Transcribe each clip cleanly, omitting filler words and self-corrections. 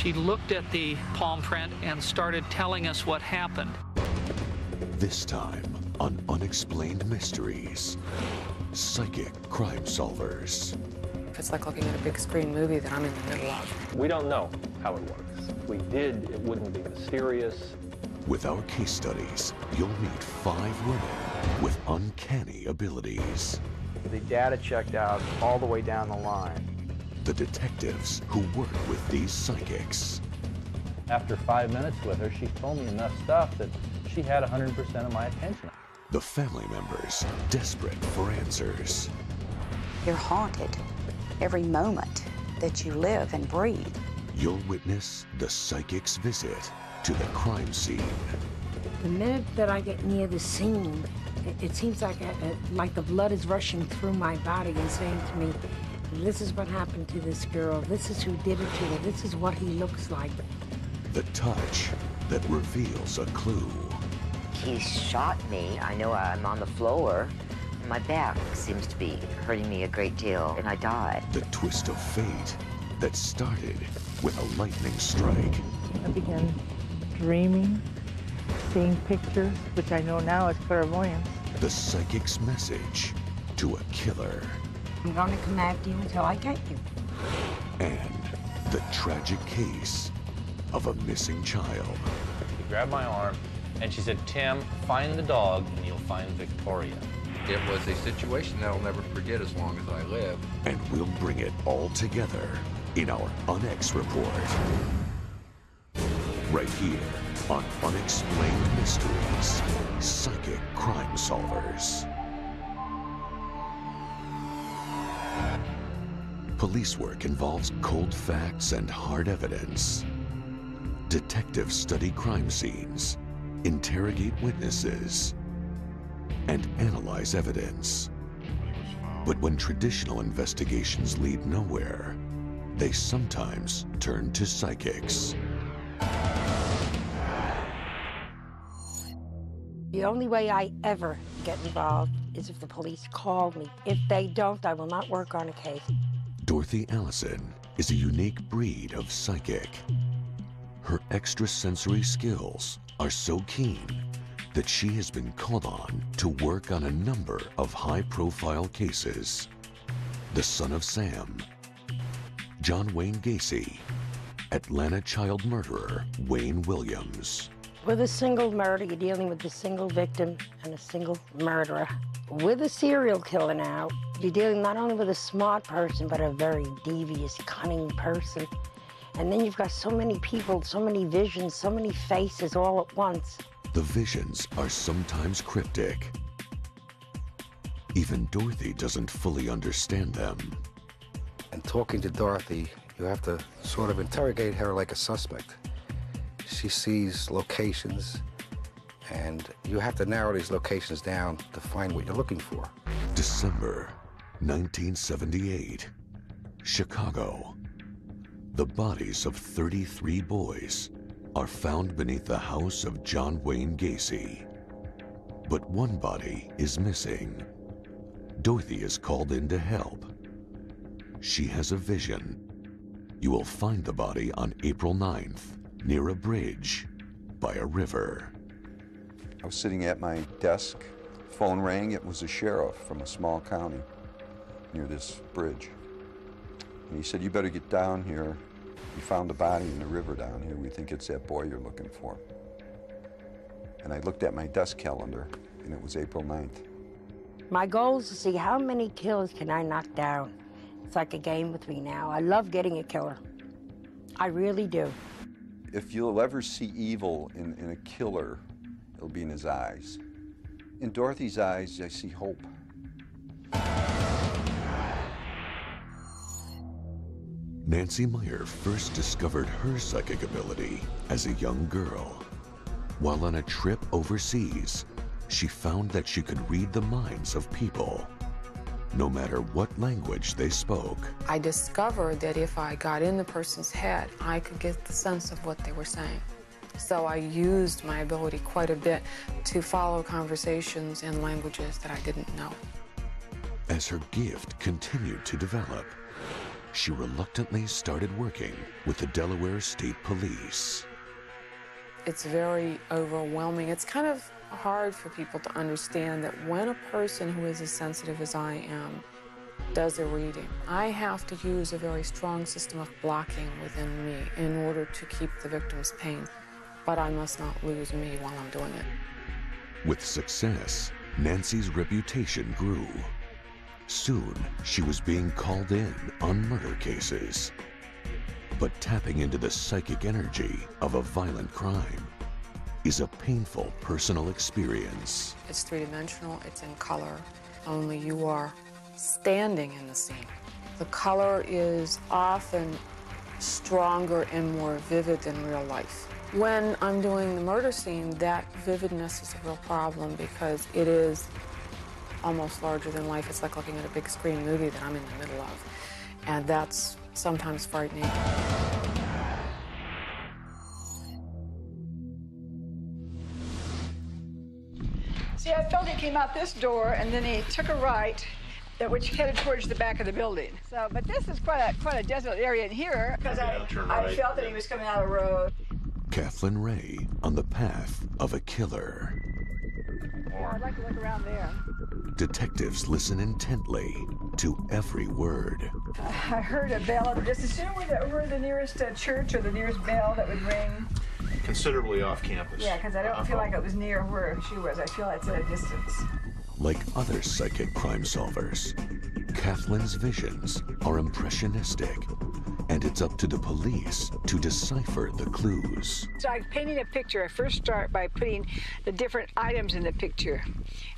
She looked at the palm print and started telling us what happened. This time on Unexplained Mysteries, Psychic Crime Solvers. It's like looking at a big screen movie that I'm in the middle of. We don't know how it works. If we did, it wouldn't be mysterious. With our case studies, you'll meet 5 women with uncanny abilities. The data checked out all the way down the line. The detectives who work with these psychics. After 5 minutes with her, she told me enough stuff that she had 100% of my attention. The family members desperate for answers. You're haunted every moment that you live and breathe. You'll witness the psychic's visit to the crime scene. The minute that I get near the scene, it seems like the blood is rushing through my body and saying to me, this is what happened to this girl, this is who did it to her, this is what he looks like. The touch that reveals a clue. He shot me. I know I'm on the floor. My back seems to be hurting me a great deal, and I died. The twist of fate that started with a lightning strike. I began dreaming, seeing pictures, which I know now is clairvoyance. The psychic's message to a killer. I'm going to come after you until I get you. And the tragic case of a missing child. She grabbed my arm and she said, Tim, find the dog and you'll find Victoria. It was a situation that I'll never forget as long as I live. And we'll bring it all together in our UNX report. Right here on Unexplained Mysteries, Psychic Crime Solvers. Police work involves cold facts and hard evidence. Detectives study crime scenes, interrogate witnesses, and analyze evidence. But when traditional investigations lead nowhere, they sometimes turn to psychics. The only way I ever get involved is if the police call me. If they don't, I will not work on a case. Dorothy Allison is a unique breed of psychic. Her extrasensory skills are so keen that she has been called on to work on a number of high-profile cases. The Son of Sam, John Wayne Gacy, Atlanta child murderer Wayne Williams. With a single murder, you're dealing with a single victim and a single murderer. With a serial killer now, you're dealing not only with a smart person, but a very devious, cunning person. And then you've got so many people, so many visions, so many faces all at once. The visions are sometimes cryptic. Even Dorothy doesn't fully understand them. And talking to Dorothy, you have to sort of interrogate her like a suspect. She sees locations, and you have to narrow these locations down to find what you're looking for. December 1978, Chicago. The bodies of 33 boys are found beneath the house of John Wayne Gacy. But one body is missing. Dorothy is called in to help. She has a vision. You will find the body on April 9th, near a bridge, by a river. I was sitting at my desk. Phone rang. It was a sheriff from a small county near this bridge. And he said, you better get down here. We found a body in the river down here. We think it's that boy you're looking for. And I looked at my desk calendar, and it was April 9th. My goal is to see how many killers can I knock down. It's like a game with me now. I love getting a killer. I really do. If you'll ever see evil in a killer, it'll be in his eyes. In Dorothy's eyes, I see hope. Nancy Meyer first discovered her psychic ability as a young girl. While on a trip overseas, she found that she could read the minds of people, no matter what language they spoke. I discovered that if I got in the person's head, I could get the sense of what they were saying. So I used my ability quite a bit to follow conversations in languages that I didn't know. As her gift continued to develop, she reluctantly started working with the Delaware State Police. It's very overwhelming. It's kind of hard for people to understand that when a person who is as sensitive as I am does a reading, I have to use a very strong system of blocking within me in order to keep the victim's pain. But I must not lose me while I'm doing it. With success, Nancy's reputation grew. Soon, she was being called in on murder cases. But tapping into the psychic energy of a violent crime is a painful personal experience. It's three-dimensional, it's in color, only you are standing in the scene. The color is often stronger and more vivid than real life. When I'm doing the murder scene, that vividness is a real problem because it is almost larger than life. It's like looking at a big screen movie that I'm in the middle of. And that's sometimes frightening. See, I felt he came out this door and then he took a right, which headed towards the back of the building. So, but this is quite a desolate area in here because I felt that he was coming out of the road. Kathleen Ray on the path of a killer. Yeah, I'd like to look around there. Detectives listen intently to every word. I heard a bell. Just assume we're the nearest church or the nearest bell that would ring. Considerably off campus. Yeah, because I don't feel like it was near where she was. I feel it's at a distance. Like other psychic crime solvers, Kathleen's visions are impressionistic, and it's up to the police to decipher the clues. So I'm painting a picture. I first start by putting the different items in the picture,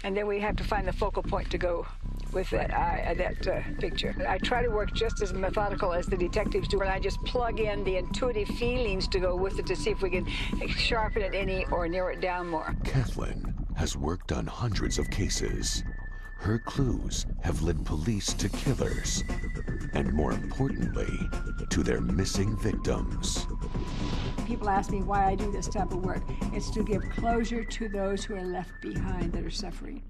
and then we have to find the focal point to go with that picture. I try to work just as methodical as the detectives do, and I just plug in the intuitive feelings to go with it to see if we can sharpen it any or narrow it down more. Kathleen has worked on hundreds of cases. Her clues have led police to killers, and more importantly, to their missing victims. People ask me why I do this type of work. It's to give closure to those who are left behind that are suffering.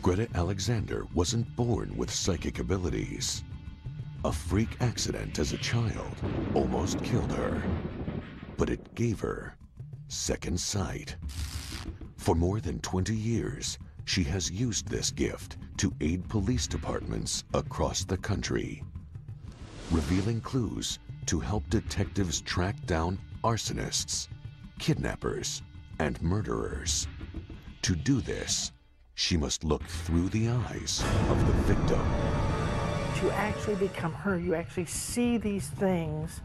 Greta Alexander wasn't born with psychic abilities. A freak accident as a child almost killed her, but it gave her second sight. For more than 20 years, she has used this gift to aid police departments across the country, revealing clues to help detectives track down arsonists, kidnappers, and murderers. To do this, she must look through the eyes of the victim. To actually become her, you actually see these things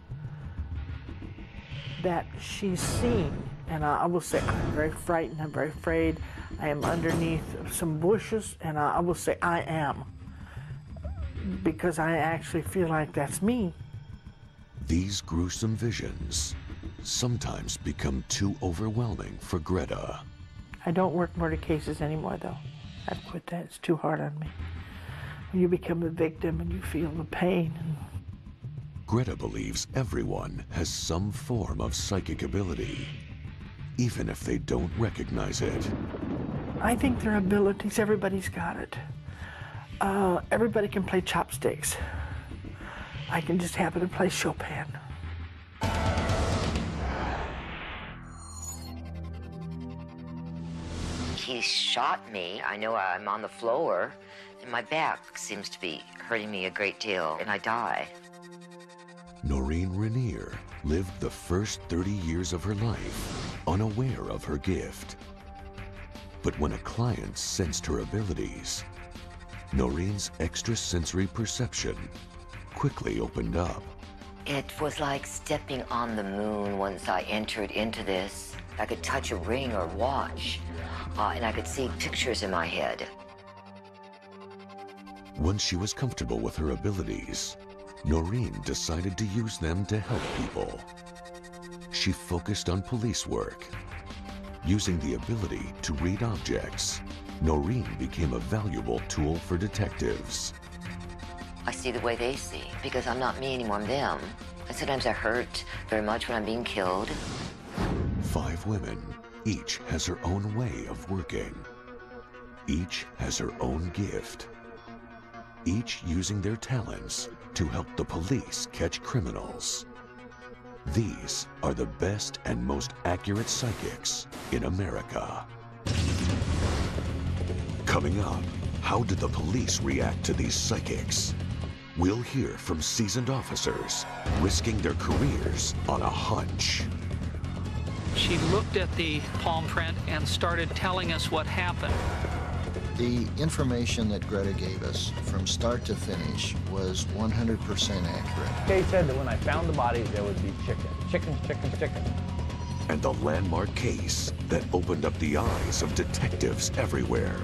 that she's seen. And I will say, I'm very frightened, I'm very afraid. I am underneath some bushes, and I will say, I am. Because I actually feel like that's me. These gruesome visions sometimes become too overwhelming for Greta. I don't work murder cases anymore, though. I've quit that. It's too hard on me. When you become a victim and you feel the pain. Greta believes everyone has some form of psychic ability, even if they don't recognize it. I think their abilities, everybody's got it. Everybody can play chopsticks. I can just happen to play Chopin. He shot me. I know I'm on the floor, and my back seems to be hurting me a great deal, and I die. Noreen Rainier lived the first 30 years of her life unaware of her gift. But when a client sensed her abilities, Noreen's extrasensory perception quickly opened up. It was like stepping on the moon once I entered into this. I could touch a ring or watch, and I could see pictures in my head. Once she was comfortable with her abilities, Noreen decided to use them to help people. She focused on police work. Using the ability to read objects, Noreen became a valuable tool for detectives. I see the way they see, because I'm not me anymore, I'm them. And sometimes I hurt very much when I'm being killed. 5 women, each has her own way of working. each has her own gift, each using their talents to help the police catch criminals. These are the best and most accurate psychics in America. Coming up, how did the police react to these psychics? We'll hear from seasoned officers risking their careers on a hunch. She looked at the palm print and started telling us what happened. The information that Greta gave us from start to finish was 100% accurate. Kay said that when I found the body, there would be chicken. Chicken, chicken, chicken. And the landmark case that opened up the eyes of detectives everywhere.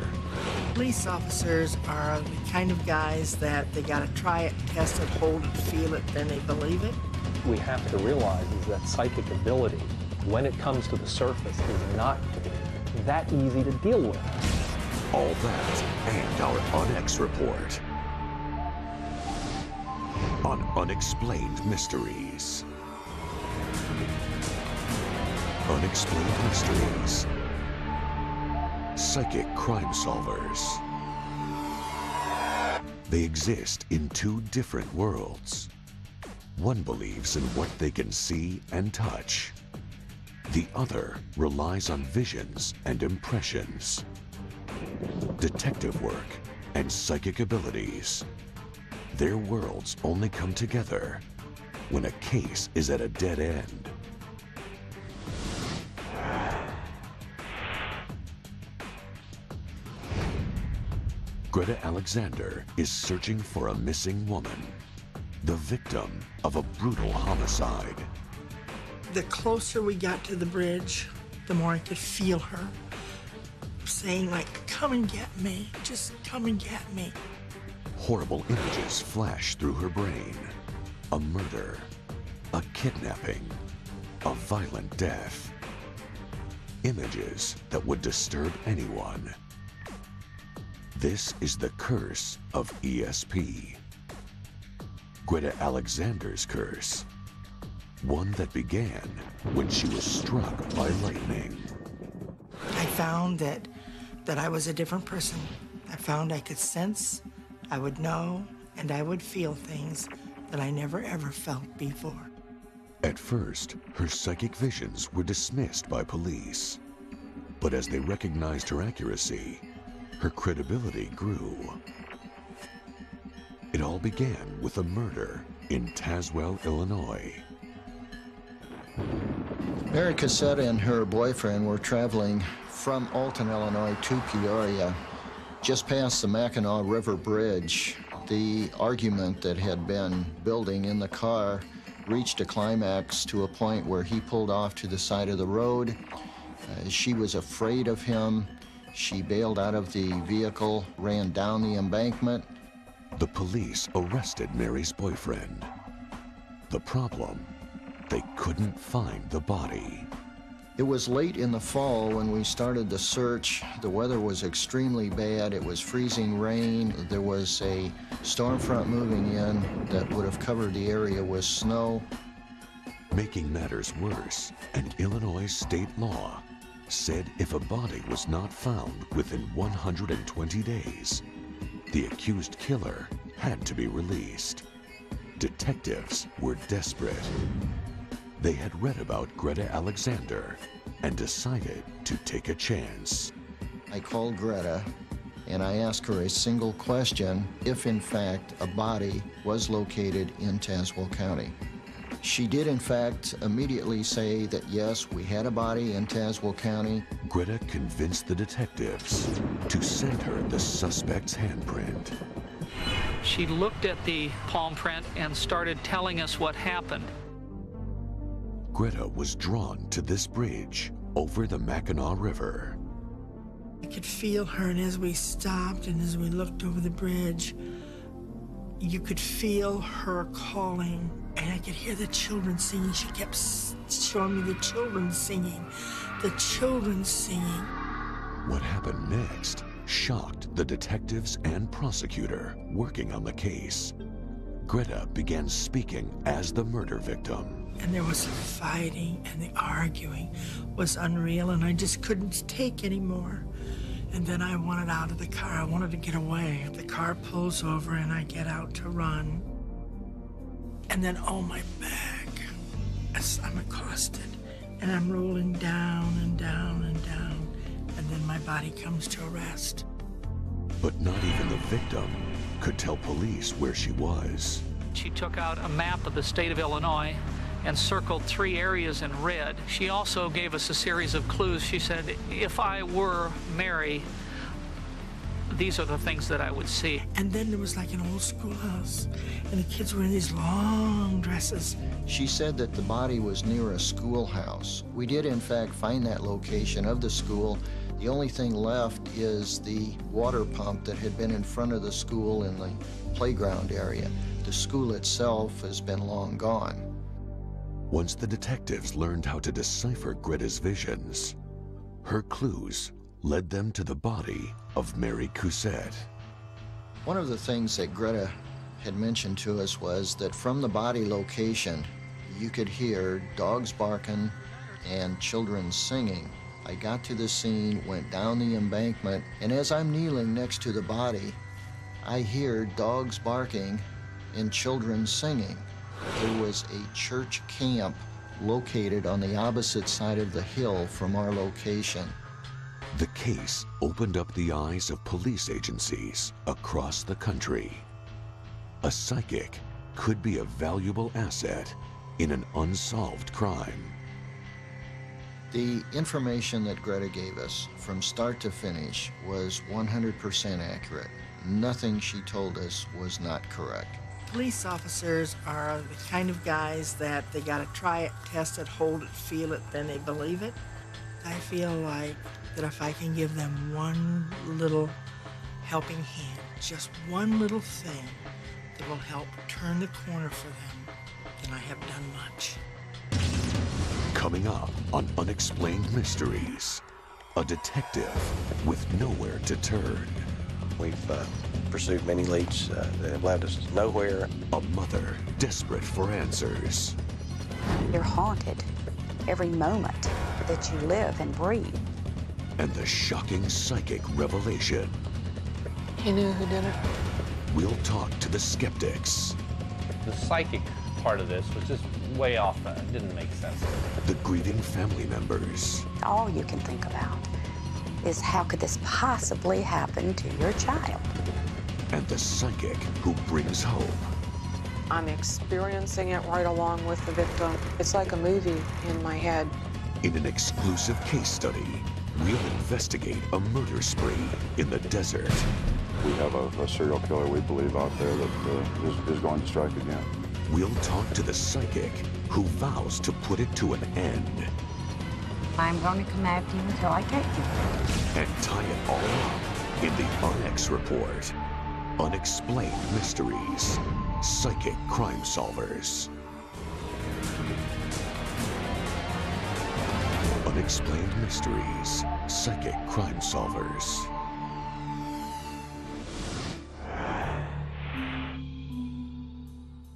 Police officers are the kind of guys that they gotta try it, test it, hold it, feel it, then they believe it. We have to realize is that psychic ability, when it comes to the surface, is not that easy to deal with. All that and our UNX report on Unexplained Mysteries. Unexplained Mysteries. Psychic crime solvers. They exist in two different worlds. One believes in what they can see and touch. The other relies on visions and impressions. Detective work and psychic abilities. Their worlds only come together when a case is at a dead end. Greta Alexander is searching for a missing woman, the victim of a brutal homicide. The closer we got to the bridge, the more I could feel her saying, like, come and get me, just come and get me. Horrible images flash through her brain. A murder, a kidnapping, a violent death. Images that would disturb anyone. This is the curse of ESP. Greta Alexander's curse. One that began when she was struck by lightning. I found that I was a different person. I found I could sense, I would know, and I would feel things that I never ever felt before. At first, her psychic visions were dismissed by police. But as they recognized her accuracy, her credibility grew. It all began with a murder in Tazewell, Illinois. Mary Cassetta and her boyfriend were traveling from Alton, Illinois to Peoria. Just past the Mackinac River Bridge, the argument that had been building in the car reached a climax to a point where he pulled off to the side of the road. She was afraid of him. She bailed out of the vehicle, ran down the embankment. The police arrested Mary's boyfriend. The problem, they couldn't find the body. It was late in the fall when we started the search. The weather was extremely bad. It was freezing rain. There was a storm front moving in that would have covered the area with snow. Making matters worse, an Illinois state law said if a body was not found within 120 days, the accused killer had to be released. Detectives were desperate. They had read about Greta Alexander and decided to take a chance. I called Greta and I asked her a single question, if in fact a body was located in Tazewell County. She did in fact immediately say that yes, we had a body in Tazewell County. Greta convinced the detectives to send her the suspect's handprint. She looked at the palm print and started telling us what happened. Greta was drawn to this bridge over the Mackinac River. I could feel her, and as we stopped and as we looked over the bridge, you could feel her calling, and I could hear the children singing. She kept showing me the children singing, the children singing. What happened next shocked the detectives and prosecutor working on the case. Greta began speaking as the murder victim. And there was the fighting, and the arguing was unreal, and I just couldn't take anymore. And then I wanted out of the car. I wanted to get away. The car pulls over and I get out to run. And then, oh, my back. As I'm accosted and I'm rolling down and down and down. And then my body comes to a rest. But not even the victim could tell police where she was. She took out a map of the state of Illinois and circled 3 areas in red. She also gave us a series of clues. She said, if I were Mary, these are the things that I would see. And then there was like an old schoolhouse, and the kids were in these long dresses. She said that the body was near a schoolhouse. We did, in fact, find that location of the school. The only thing left is the water pump that had been in front of the school in the playground area. The school itself has been long gone. Once the detectives learned how to decipher Greta's visions, her clues led them to the body of Mary Cousette. One of the things that Greta had mentioned to us was that from the body location, you could hear dogs barking and children singing. I got to the scene, went down the embankment, and as I'm kneeling next to the body, I hear dogs barking and children singing. There was a church camp located on the opposite side of the hill from our location. The case opened up the eyes of police agencies across the country. A psychic could be a valuable asset in an unsolved crime. The information that Greta gave us from start to finish was 100% accurate. Nothing she told us was not correct. Police officers are the kind of guys that they gotta try it, test it, hold it, feel it, then they believe it. I feel like that if I can give them one little helping hand, just one little thing that will help turn the corner for them, then I have done much. Coming up on Unexplained Mysteries, a detective with nowhere to turn. We've pursued many leads that have led us nowhere. A mother desperate for answers. You're haunted every moment that you live and breathe. And the shocking psychic revelation. He knew who did it. We'll talk to the skeptics. The psychic part of this was just way off. It didn't make sense. The grieving family members. All you can think about is how could this possibly happen to your child? And the psychic who brings hope. I'm experiencing it right along with the victim. It's like a movie in my head. In an exclusive case study, we'll investigate a murder spree in the desert. We have a serial killer, we believe, out there that is going to strike again. We'll talk to the psychic who vows to put it to an end. I'm going to come after you until I get you. And tie it all up in the UNX Report. Unexplained Mysteries. Psychic Crime Solvers. Unexplained Mysteries. Psychic Crime Solvers.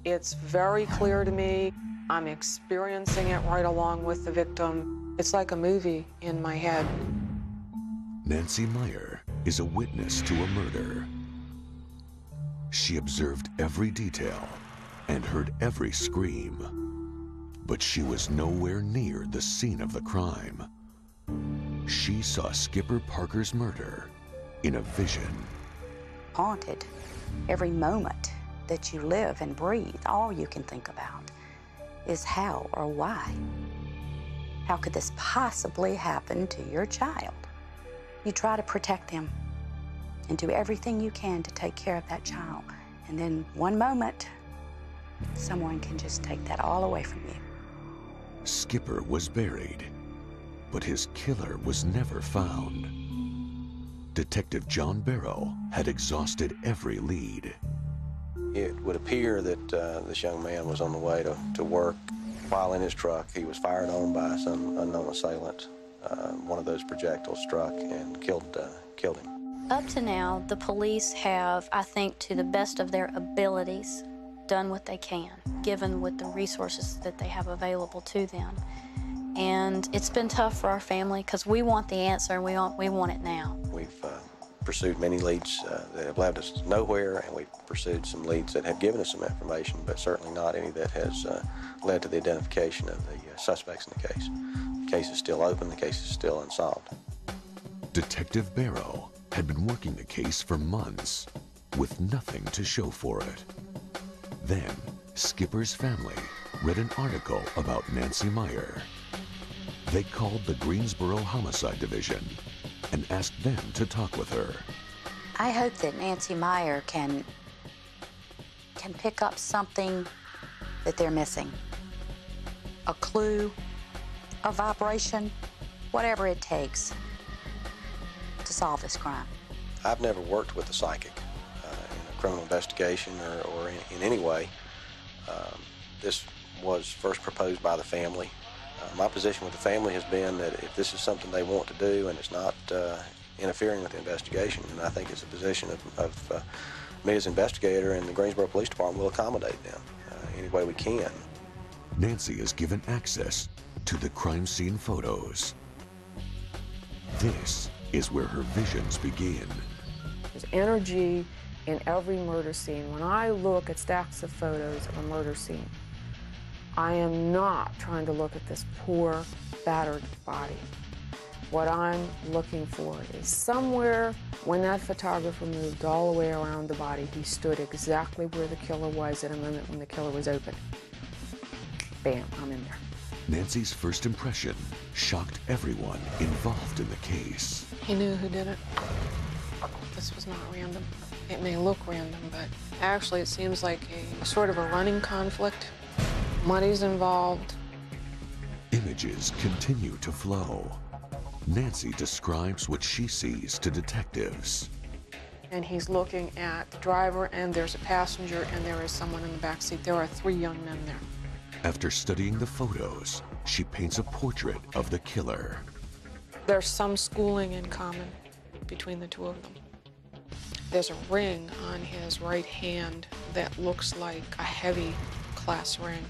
It's very clear to me. I'm experiencing it right along with the victim. It's like a movie in my head. Nancy Meyer is a witness to a murder. She observed every detail and heard every scream, but she was nowhere near the scene of the crime. She saw Skipper Parker's murder in a vision. Haunted every moment that you live and breathe. All you can think about is how or why. How could this possibly happen to your child? You try to protect them and do everything you can to take care of that child. And then one moment, someone can just take that all away from you. Skipper was buried, but his killer was never found. Detective John Barrow had exhausted every lead. It would appear that this young man was on the way to work. While in his truck, he was fired on by some unknown assailant. One of those projectiles struck and killed him. Up to now, the police have, I think, to the best of their abilities, done what they can, given with the resources that they have available to them. And it's been tough for our family because we want the answer and we want it now. We We've pursued many leads that have led us nowhere, and we've pursued some leads that have given us some information, but certainly not any that has led to the identification of the suspects in the case. The case is still open, the case is still unsolved. Detective Barrow had been working the case for months with nothing to show for it. Then, Skipper's family read an article about Nancy Meyer. They called the Greensboro Homicide Division and asked them to talk with her. I hope that Nancy Meyer can pick up something that they're missing. A clue, a vibration, whatever it takes to solve this crime. I've never worked with a psychic in a criminal investigation or in any way. This was first proposed by the family. My position with the family has been that if this is something they want to do and it's not interfering with the investigation, and I think it's a position of me as investigator, and the Greensboro Police Department will accommodate them any way we can. Nancy is given access to the crime scene photos. This is where her visions begin. There's energy in every murder scene. When I look at stacks of photos of a murder scene, I am not trying to look at this poor, battered body. What I'm looking for is somewhere when that photographer moved all the way around the body, he stood exactly where the killer was at a moment when the killer was open. Bam, I'm in there. Nancy's first impression shocked everyone involved in the case. He knew who did it. This was not random. It may look random, but actually it seems like a sort of a running conflict. Money's involved. Images continue to flow. Nancy describes what she sees to detectives. And he's looking at the driver, and there's a passenger, and there is someone in the back seat. There are 3 young men there. After studying the photos, she paints a portrait of the killer. There's some schooling in common between the two of them. There's a ring on his right hand that looks like a heavy class ring.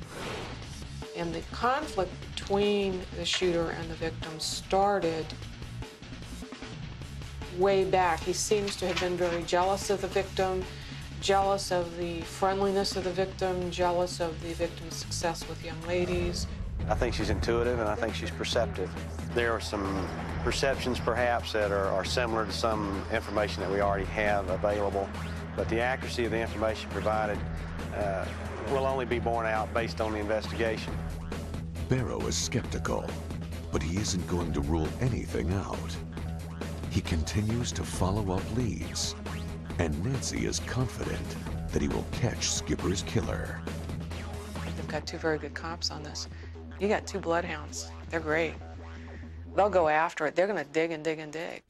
And the conflict between the shooter and the victim started way back. He seems to have been very jealous of the victim, jealous of the friendliness of the victim, jealous of the victim's success with young ladies. I think she's intuitive, and I think she's perceptive. There are some perceptions, perhaps, that are similar to some information that we already have available, but the accuracy of the information provided will only be borne out based on the investigation. Barrow is skeptical, but he isn't going to rule anything out. He continues to follow up leads, and Nancy is confident that he will catch Skipper's killer. They've got 2 very good cops on this. You got 2 bloodhounds. They're great. They'll go after it. They're going to dig and dig and dig.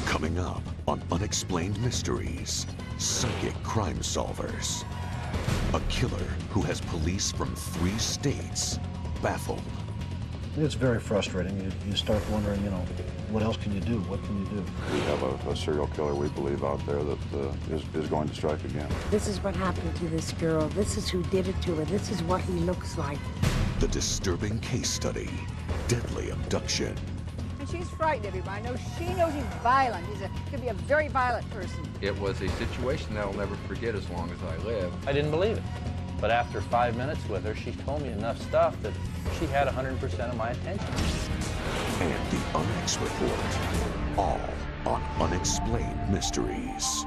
Coming up on Unexplained Mysteries, Psychic Crime Solvers. A killer who has police from 3 states baffled. It's very frustrating. You start wondering, what else can you do? What can you do? We have a serial killer, we believe, out there that is going to strike again. This is what happened to this girl. This is who did it to her. This is what he looks like. The disturbing case study, Deadly Abduction. And she's frightened everybody. She knows he's violent. Could be a very violent person. It was a situation that I'll never forget as long as I live. I didn't believe it. But after 5 minutes with her, she told me enough stuff that she had 100% of my attention. And the Unex Report, all on Unexplained Mysteries.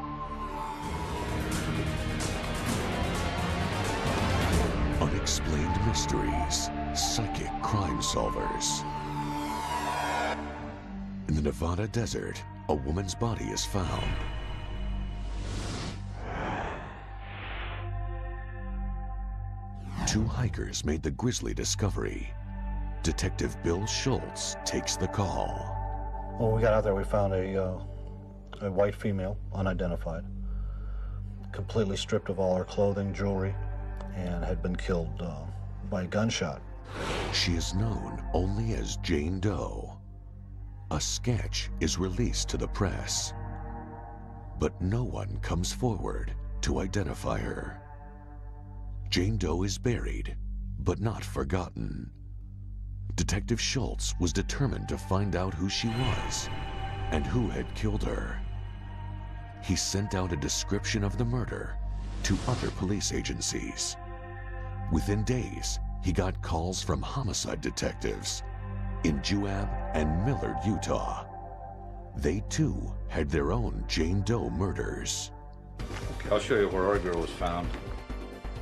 Unexplained Mysteries, Psychic Crime Solvers. In the Nevada desert, a woman's body is found. Two hikers made the grisly discovery. Detective Bill Schultz takes the call. When we got out there, we found a white female, unidentified, completely stripped of all her clothing, jewelry, and had been killed by a gunshot. She is known only as Jane Doe. A sketch is released to the press, but no one comes forward to identify her. Jane Doe is buried, but not forgotten. Detective Schultz was determined to find out who she was and who had killed her. He sent out a description of the murder to other police agencies. Within days, he got calls from homicide detectives in Juab and Millard, Utah. They too had their own Jane Doe murders. Okay, I'll show you where our girl was found.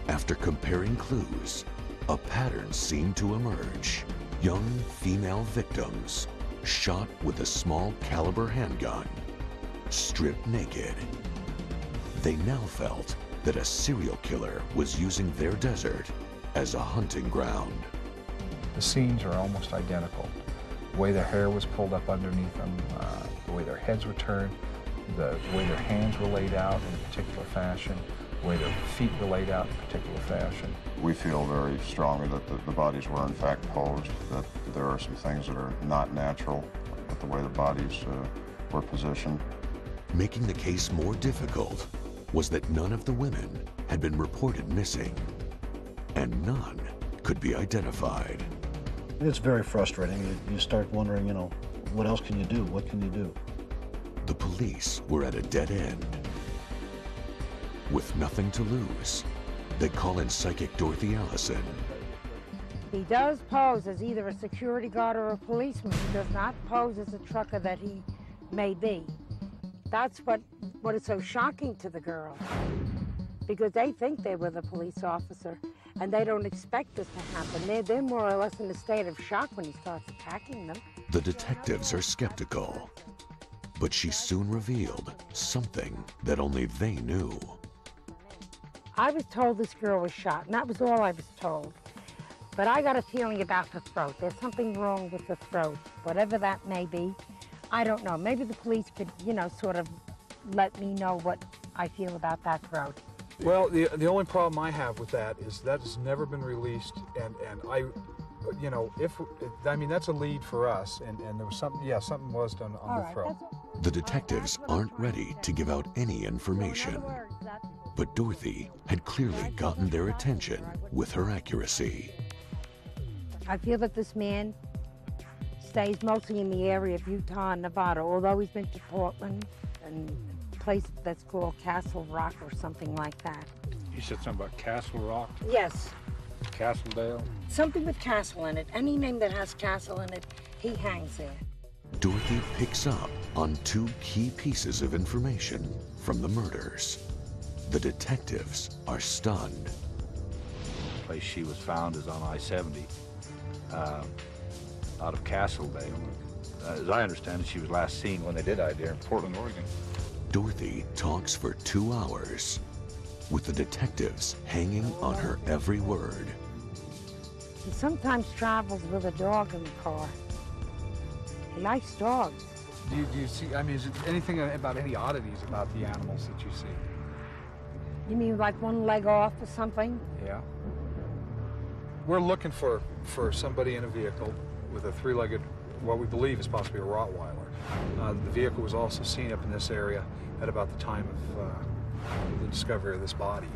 After comparing clues, a pattern seemed to emerge. Young female victims shot with a small caliber handgun, stripped naked. They now felt that a serial killer was using their desert as a hunting ground. The scenes are almost identical. The way their hair was pulled up underneath them, the way their heads were turned, the way their hands were laid out in a particular fashion, the way their feet were laid out in a particular fashion. We feel very strongly that the bodies were in fact posed, that there are some things that are not natural with the way the bodies were positioned. Making the case more difficult was that none of the women had been reported missing, and none could be identified. It's very frustrating. You start wondering, you know, what else can you do? What can you do? The police were at a dead end. With nothing to lose, they call in psychic Dorothy Allison. He does pose as either a security guard or a policeman. He does not pose as a trucker that he may be. That's what is so shocking to the girls, because they think they were the police officer, and they don't expect this to happen. They're more or less in a state of shock when he starts attacking them. The detectives are skeptical, but she soon revealed something that only they knew. I was told this girl was shot, and that was all I was told. But I got a feeling about the throat. There's something wrong with the throat, whatever that may be. I don't know. Maybe the police could, you know, sort of let me know what I feel about that throat. Well, the only problem I have with that is that has never been released, and I, you know, I mean, that's a lead for us, and there was something, yeah, something was done on the throat. The detectives aren't ready to give out any information, but Dorothy had clearly gotten their attention with her accuracy. I feel that this man stays mostly in the area of Utah and Nevada, although he's been to Portland and a place that's called Castle Rock or something like that. You said something about Castle Rock? Yes. Castledale? Something with castle in it. Any name that has castle in it, he hangs there. Dorothy picks up on two key pieces of information from the murders. The detectives are stunned. The place she was found is on I-70, out of Castledale. As I understand it, she was last seen when they did ID her in Portland, Oregon. Dorothy talks for 2 hours, with the detectives hanging on her every word. He sometimes travels with a dog in the car. He likes dogs. Do you see, I mean, is there anything about any oddities about the animals that you see? You mean like one leg off or something? Yeah. We're looking for somebody in a vehicle with a three-legged, what we believe is possibly a Rottweiler. The vehicle was also seen up in this area at about the time of the discovery of this body.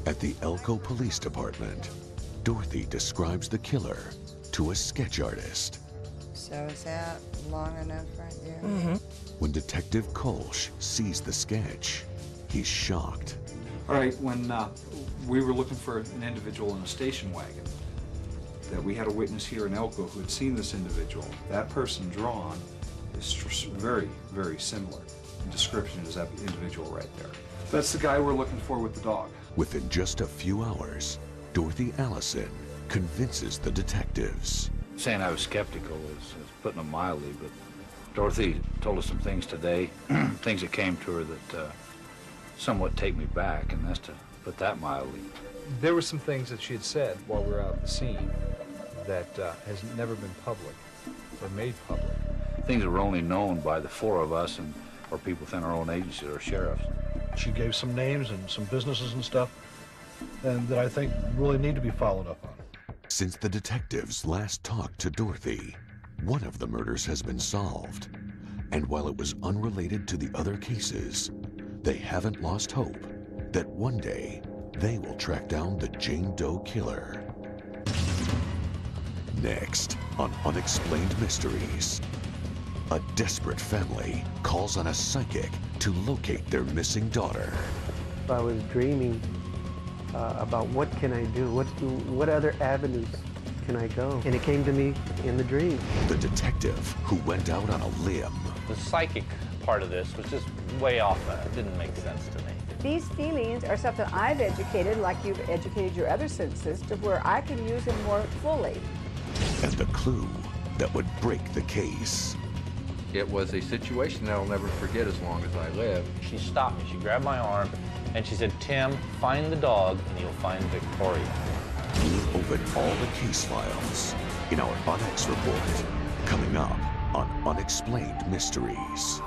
At the Elko Police Department, Dorothy describes the killer to a sketch artist. So is that long enough right there? Mm-hmm. When Detective Kolsch sees the sketch, he's shocked. All right, when we were looking for an individual in a station wagon, that we had a witness here in Elko who had seen this individual. That person drawn is very, very similar in description as that individual right there. That's the guy we're looking for with the dog. Within just a few hours, Dorothy Allison convinces the detectives. Saying I was skeptical is putting it mildly, but Dorothy told us some things today, things that came to her that somewhat take me back, and that's to put that mildly. There were some things that she had said while we were out at the scene that has never been public or made public. Things that were only known by the four of us and or people within our own agency or sheriffs. She gave some names and some businesses and stuff, and that I think really need to be followed up on. Since the detectives last talked to Dorothy, one of the murders has been solved. And while it was unrelated to the other cases, they haven't lost hope that one day they will track down the Jane Doe killer. Next on Unexplained Mysteries. A desperate family calls on a psychic to locate their missing daughter. I was dreaming about what can I do, what other avenues can I go? And it came to me in the dream. The detective who went out on a limb. The psychic part of this was just way off. It didn't make sense to me. These feelings are something I've educated, like you've educated your other senses, to where I can use them more fully. And the clue that would break the case. It was a situation that I'll never forget as long as I live. She stopped me, she grabbed my arm, and she said, "Tim, find the dog and you'll find Victoria." We'll open all the case files in our Onyx report, coming up on Unexplained Mysteries.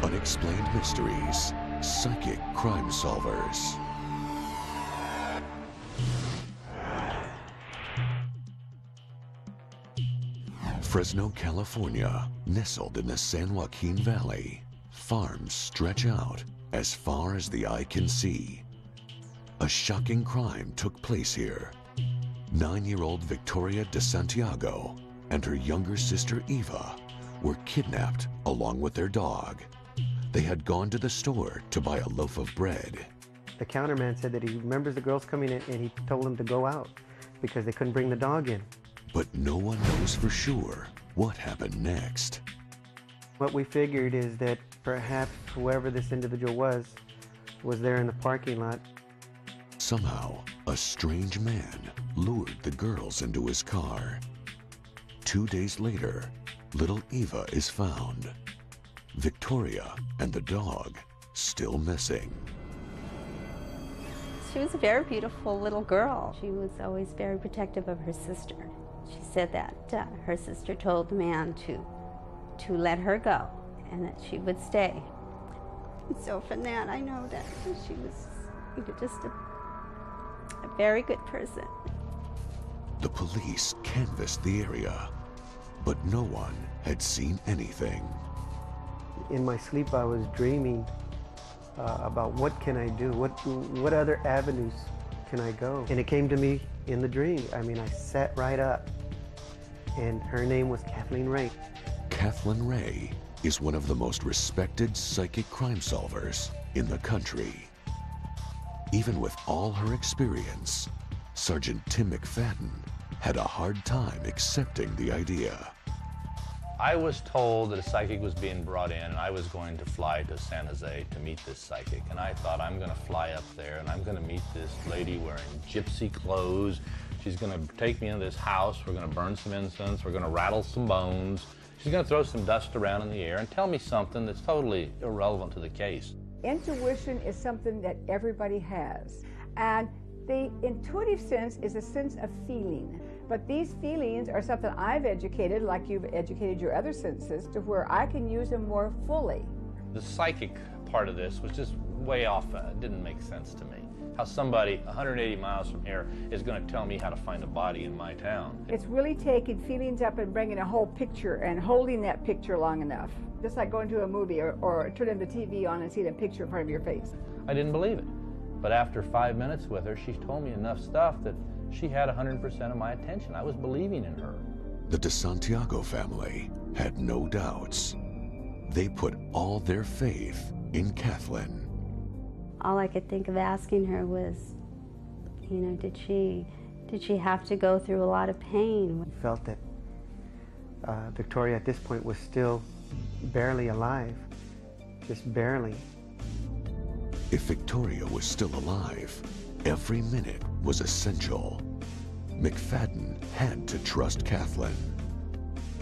Unexplained Mysteries, Psychic Crime Solvers. Fresno, California, nestled in the San Joaquin Valley, farms stretch out as far as the eye can see. A shocking crime took place here. 9-year-old Victoria de Santiago and her younger sister Eva were kidnapped along with their dog. They had gone to the store to buy a loaf of bread. The counterman said that he remembers the girls coming in and he told them to go out because they couldn't bring the dog in. But no one knows for sure what happened next. What we figured is that perhaps whoever this individual was there in the parking lot. Somehow, a strange man lured the girls into his car. 2 days later, little Eva is found. Victoria and the dog still missing. She was a very beautiful little girl. She was always very protective of her sister. She said that her sister told the man to let her go and that she would stay. And so from that, I know that she was just a very good person. The police canvassed the area, but no one had seen anything. In my sleep, I was dreaming about what can I do, what other avenues can I go? And it came to me in the dream. I mean, I sat right up, and her name was Kathleen Ray. Kathleen Ray is one of the most respected psychic crime solvers in the country. Even with all her experience, Sergeant Tim McFadden had a hard time accepting the idea. I was told that a psychic was being brought in and I was going to fly to San Jose to meet this psychic. And I thought, I'm going to fly up there and I'm going to meet this lady wearing gypsy clothes. She's going to take me into this house. We're going to burn some incense. We're going to rattle some bones. She's going to throw some dust around in the air and tell me something that's totally irrelevant to the case. Intuition is something that everybody has. And the intuitive sense is a sense of feeling. But these feelings are something I've educated, like you've educated your other senses, to where I can use them more fully. The psychic part of this was just way off. It didn't make sense to me. How somebody 180 miles from here is going to tell me how to find a body in my town. It's really taking feelings up and bringing a whole picture and holding that picture long enough. Just like going to a movie or turning the TV on and seeing a picture in front of your face. I didn't believe it. But after 5 minutes with her, she told me enough stuff that she had 100% of my attention. I was believing in her. The De Santiago family had no doubts. They put all their faith in Kathleen. All I could think of asking her was, you know, did she have to go through a lot of pain? I felt that Victoria at this point was still barely alive, just barely. If Victoria was still alive, every minute was essential. McFadden had to trust Kathleen.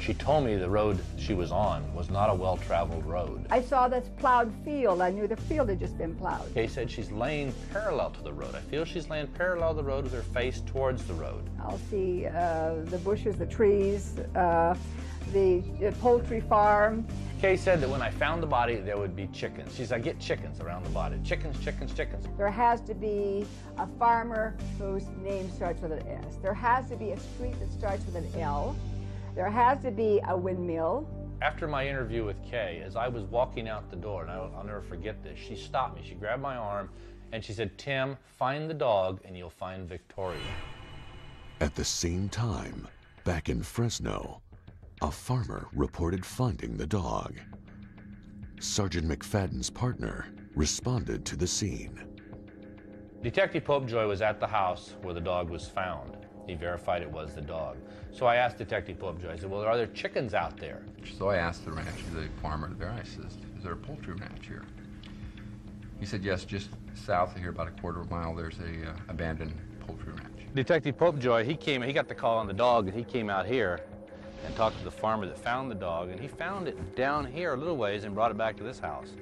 She told me the road she was on was not a well-traveled road. I saw this plowed field. I knew the field had just been plowed. They said she's laying parallel to the road. I feel she's laying parallel to the road with her face towards the road. I'll see the bushes, the trees, the poultry farm. Kay said that when I found the body, there would be chickens. She said, I get chickens around the body. Chickens, chickens, chickens. There has to be a farmer whose name starts with an S. There has to be a street that starts with an L. There has to be a windmill. After my interview with Kay, as I was walking out the door, and I'll never forget this, she stopped me. She grabbed my arm, and she said, Tim, find the dog, and you'll find Victoria. At the same time, Back in Fresno, a farmer reported finding the dog. Sergeant McFadden's partner responded to the scene. Detective Popejoy was at the house where the dog was found. He verified it was the dog. So I asked Detective Popejoy, I said, well, are there chickens out there? So I asked the rancher, the farmer there, I said, is there a poultry ranch here? He said, yes, just south of here, about a quarter of a mile, there's a abandoned poultry ranch. Detective Popejoy, he got the call on the dog, and he came out here and talked to the farmer that found the dog, and he found it down here a little ways and brought it back to this house.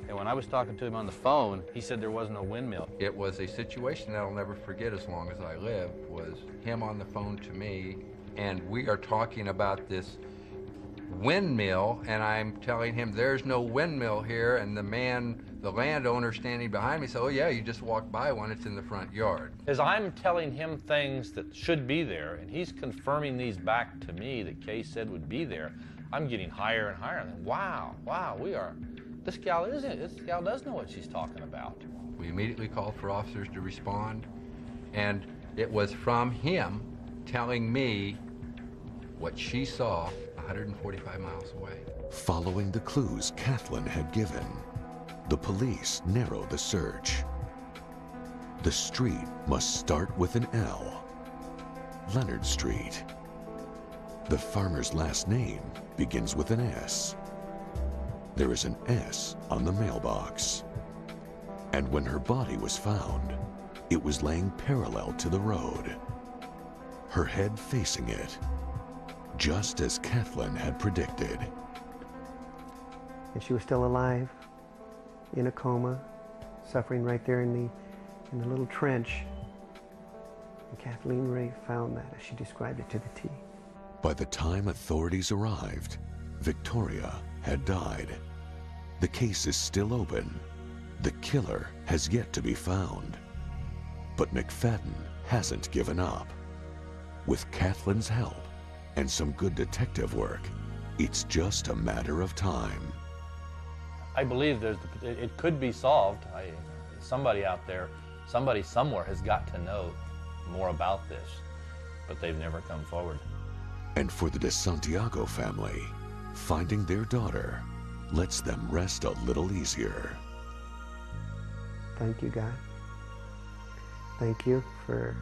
And when I was talking to him on the phone, he said there was no windmill. It was a situation that I'll never forget as long as I live, was him on the phone to me, and we are talking about this windmill, and I'm telling him there's no windmill here, and the landowner standing behind me said, oh yeah, you just walk by one, it's in the front yard. As I'm telling him things that should be there, and he's confirming these back to me that Kay said would be there, I'm getting higher and higher. And wow, this gal does know what she's talking about. We immediately called for officers to respond, and it was from him telling me what she saw 145 miles away. Following the clues Kathleen had given, the police narrowed the search. The street must start with an L. Leonard Street. The farmer's last name begins with an S. There is an S on the mailbox. And when her body was found, it was laying parallel to the road, her head facing it, just as Kathleen had predicted. And she was still alive, in a coma, suffering right there in the little trench. And Kathleen Ray found that as she described it to the T. By the time authorities arrived, Victoria had died. The case is still open. The killer has yet to be found. But McFadden hasn't given up. With Kathleen's help and some good detective work, it's just a matter of time. I believe it could be solved. Somebody out there, somebody somewhere has got to know more about this, but they've never come forward. And for the De Santiago family, finding their daughter lets them rest a little easier. Thank you, God. Thank you for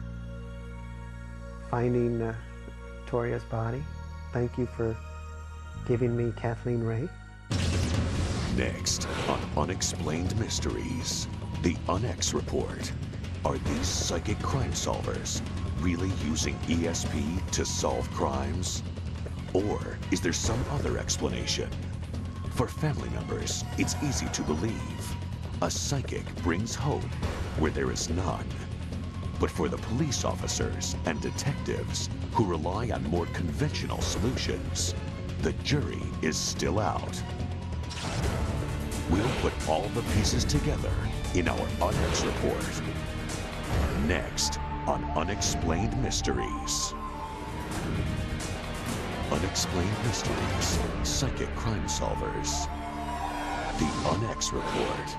finding Victoria's body. Thank you for giving me Kathleen Ray. Next on Unexplained Mysteries, the UNX Report. Are these psychic crime solvers really using ESP to solve crimes? Or is there some other explanation? For family members, it's easy to believe. A psychic brings hope where there is none. But for the police officers and detectives who rely on more conventional solutions, the jury is still out. We'll put all the pieces together in our UNX Report. Next on Unexplained Mysteries. Unexplained Mysteries, Psychic Crime Solvers. The UNX Report.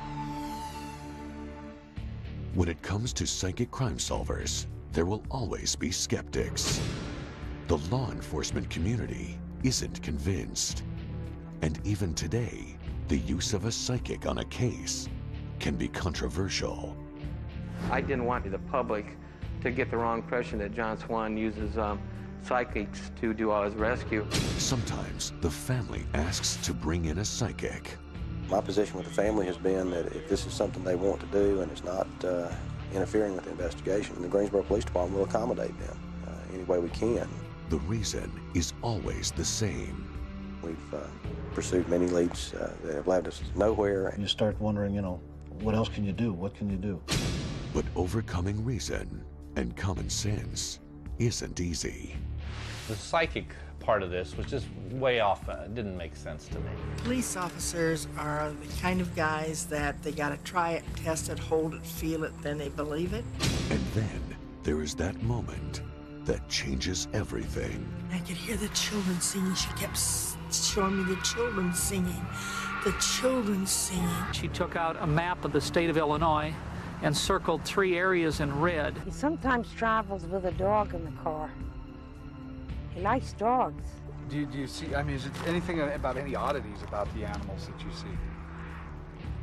When it comes to psychic crime solvers, there will always be skeptics. The law enforcement community isn't convinced. And even today, the use of a psychic on a case can be controversial. I didn't want the public to get the wrong impression that John Swan uses psychics to do all his rescue. Sometimes the family asks to bring in a psychic. My position with the family has been that if this is something they want to do and it's not interfering with the investigation, the Greensboro Police Department will accommodate them any way we can. The reason is always the same. We've pursued many leads that have led us nowhere. You start wondering, what else can you do? What can you do? But overcoming reason and common sense isn't easy. The psychic part of this was just way off. It didn't make sense to me. Police officers are the kind of guys that they got to try it, test it, hold it, feel it, then they believe it. And then there is that moment that changes everything. I could hear the children singing. She kept showing me the children singing. The children singing. She took out a map of the state of Illinois and circled 3 areas in red. He sometimes travels with a dog in the car. They're nice dogs. Do you see, I mean, is it anything about any oddities about the animals that you see?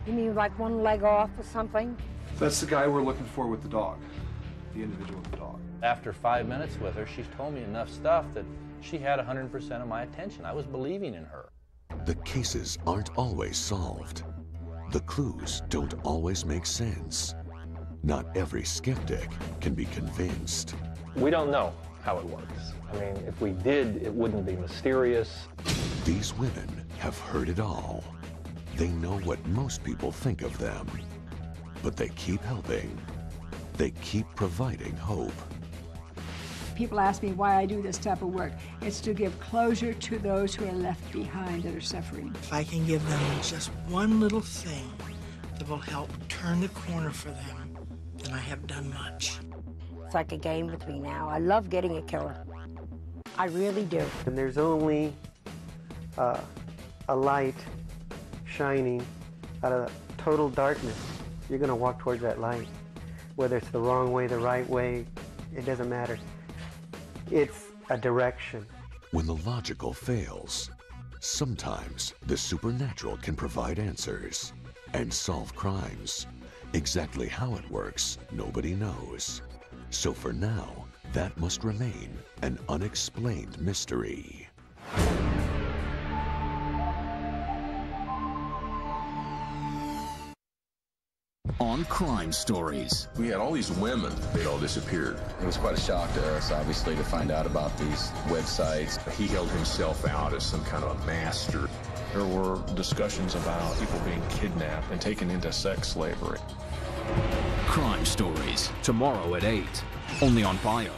You mean like one leg off or something? That's the guy we're looking for with the dog, the individual with the dog. After 5 minutes with her, she's told me enough stuff that she had 100% of my attention. I was believing in her. The cases aren't always solved. The clues don't always make sense. Not every skeptic can be convinced. We don't know how it works. I mean, if we did, it wouldn't be mysterious. These women have heard it all. They know what most people think of them. But they keep helping. They keep providing hope. People ask me why I do this type of work. It's to give closure to those who are left behind that are suffering. If I can give them just one little thing that will help turn the corner for them, then I have done much. It's like a game with me now. I love getting a killer. I really do. And there's only a light shining out of total darkness. You're going to walk towards that light. Whether it's the wrong way, the right way, it doesn't matter. It's a direction. When the logical fails, sometimes the supernatural can provide answers and solve crimes. Exactly how it works, nobody knows. So for now, that must remain an unexplained mystery. On Crime Stories. We had all these women, they'd all disappeared. It was quite a shock to us, obviously, to find out about these websites. He held himself out as some kind of a master. There were discussions about people being kidnapped and taken into sex slavery. Crime Stories, tomorrow at 8, only on Bio.